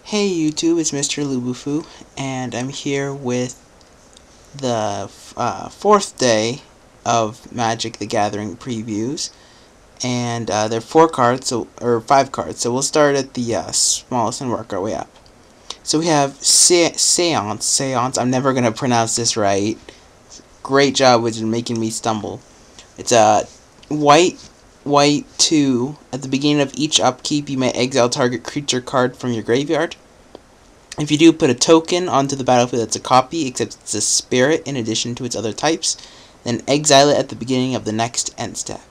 Hey YouTube, it's Mrlubufu, and I'm here with the fourth day of Magic the Gathering previews, and there are 4 cards, or 5 cards, so we'll start at the smallest and work our way up. So we have Seance, I'm never going to pronounce this right. Great job with making me stumble. It's a white 2. At the beginning of each upkeep, you may exile target creature card from your graveyard. If you do, put a token onto the battlefield that's a copy, except it's a spirit in addition to its other types, then exile it at the beginning of the next end step.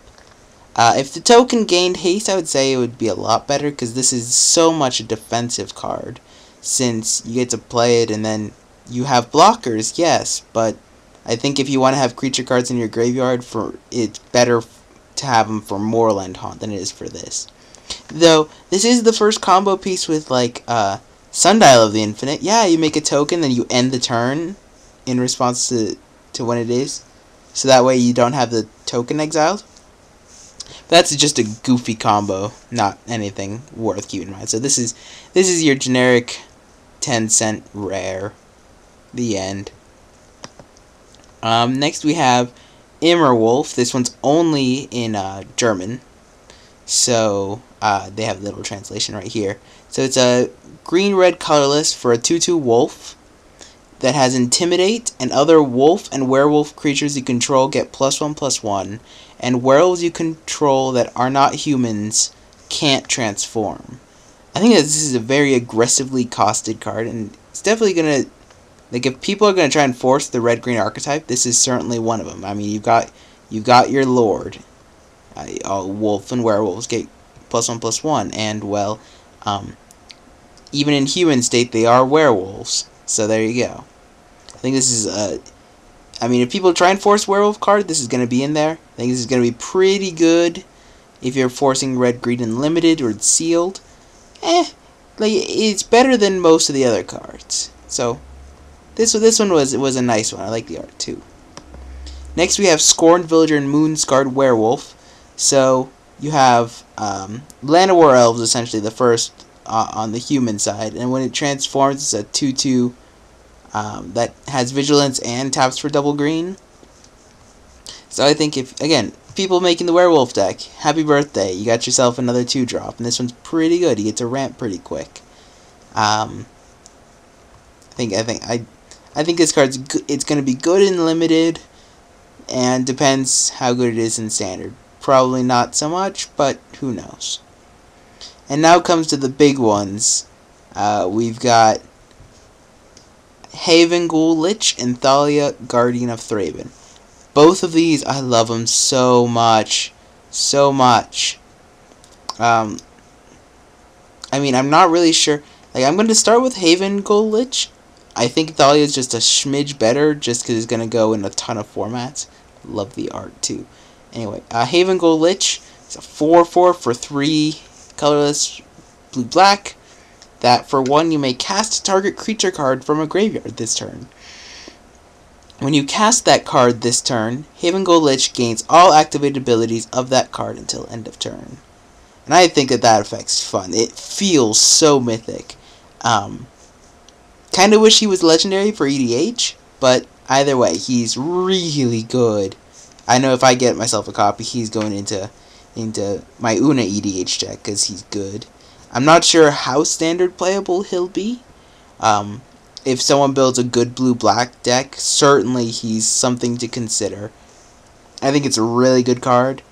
If the token gained haste, I would say it would be a lot better, because this is so much a defensive card, since you get to play it and then you have blockers, yes, but I think if you want to have creature cards in your graveyard, it's better to have them for Moorland Haunt than it is for this. Though, this is the first combo piece with, like, Sundial of the Infinite. Yeah, you make a token, then you end the turn in response to when it is. So that way you don't have the token exiled. That's just a goofy combo, not anything worth keeping in mind. So this is your generic 10-cent rare. The end. Next we have Werewolf. This one's only in German. So they have a little translation right here. So it's a green-red colorless for a 2/2 wolf that has Intimidate, and other wolf and werewolf creatures you control get +1/+1, and werewolves you control that are not humans can't transform. I think that this is a very aggressively costed card, and it's definitely gonna, like, if people are gonna try and force the red-green archetype, this is certainly one of them. I mean, you've got your lord. Wolf and werewolves get +1/+1, and well, even in human state, they are werewolves. So there you go. I think this is I mean, if people try and force werewolf card, this is going to be in there. I think this is going to be pretty good if you're forcing red, green, and limited or sealed. Like, it's better than most of the other cards. So this one was a nice one. I like the art too. Next we have Scorned Villager and Moonscarred Werewolf. So you have Land of War Elves, essentially the first on the human side, and when it transforms, it's a 2/2 that has vigilance and taps for double green. So I think if, again, people making the werewolf deck, happy birthday, you got yourself another 2-drop, and this one's pretty good. You get to ramp pretty quick. I think this card's it's going to be good in limited, and depends how good it is in standard. Probably not so much, but who knows. And now comes to the big ones. We've got Haven Gulledge and Thalia, Guardian of Thraben. Both of these, I love them so much. So much. I mean, I'm not really sure. Like, I'm going to start with Haven Gulledge. I think Thalia is just a smidge better, just because it's going to go in a ton of formats. Love the art, too. Anyway, Haven Gulledge is a 4/4 for 3 colorless blue-black, that for 1 you may cast a target creature card from a graveyard this turn. When you cast that card this turn, Haven Gulledge gains all activated abilities of that card until end of turn. And I think that effect's fun. It feels so mythic. Kind of wish he was legendary for EDH, but either way, he's really good. I know if I get myself a copy, he's going into my Una EDH deck, because he's good. I'm not sure how standard playable he'll be. If someone builds a good blue-black deck, certainly he's something to consider. I think it's a really good card,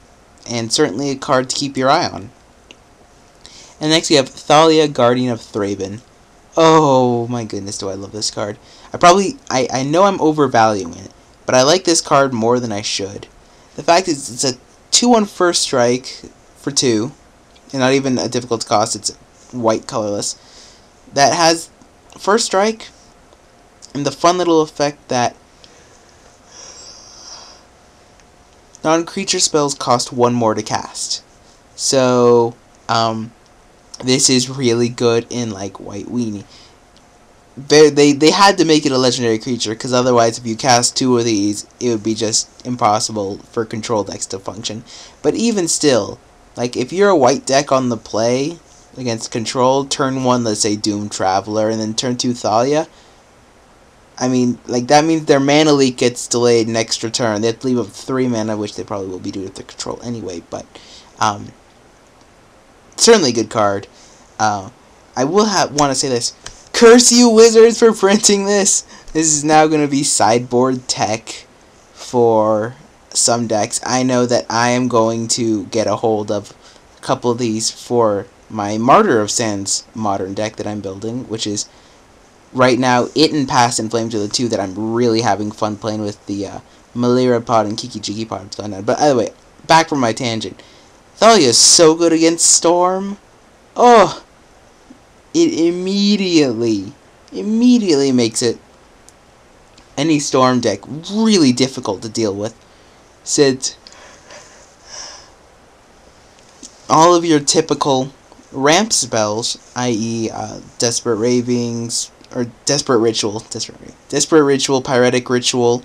and certainly a card to keep your eye on. And next we have Thalia, Guardian of Thraben. Oh my goodness, do I love this card. I know I'm overvaluing it, but I like this card more than I should. The fact is, it's a 2/1 first strike for 2, and not even a difficult cost, it's white colorless, that has first strike, and the fun little effect that non-creature spells cost 1 more to cast. So, this is really good in, like, White Weenie. They had to make it a legendary creature, because otherwise if you cast 2 of these, it would be just impossible for control decks to function. But even still, like, if you're a white deck on the play, against control. Turn 1, let's say Doom Traveler, and then turn 2 Thalia. I mean, like, that means their mana leak gets delayed an extra turn. They have to leave up 3 mana, which they probably will be due to their control anyway, but certainly a good card. I will want to say this. Curse you, Wizards, for printing this! This is now going to be sideboard tech for some decks. I know that I am going to get a hold of a couple of these for my Martyr of Sands modern deck that I'm building, which is right now it and Past and Flames are the two that I'm really having fun playing with. The Malira pod and Kiki Jiki pod. But either way, back from my tangent. Thalia is so good against Storm. Oh, it immediately makes it any Storm deck really difficult to deal with. Since all of your typical ramp spells, i.e. Desperate Ravings, or Desperate Ritual, Pyretic Ritual,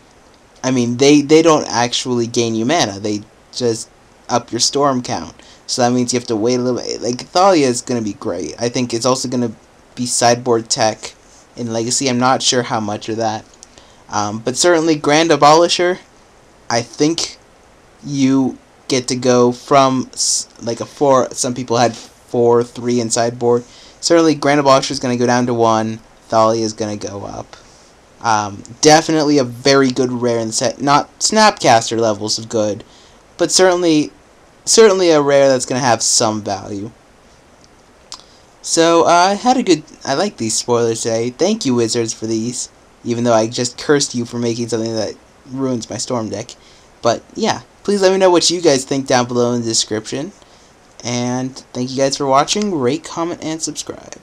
I mean, they don't actually gain you mana, they just up your Storm count. So that means you have to wait a little bit. Like, Thalia is going to be great. I think it's also going to be sideboard tech in Legacy. I'm not sure how much of that. But certainly Grand Abolisher, I think you get to go from like a 4, some people had 4, 3 in sideboard. Certainly Grand Abolisher is going to go down to 1, Thalia is going to go up. Definitely a very good rare in the set, not Snapcaster levels of good, but certainly a rare that's going to have some value. So, I like these spoilers today. Thank you, Wizards, for these, even though I just cursed you for making something that ruins my Storm deck. But, yeah, please let me know what you guys think down below in the description. And thank you guys for watching. Rate, comment, and subscribe.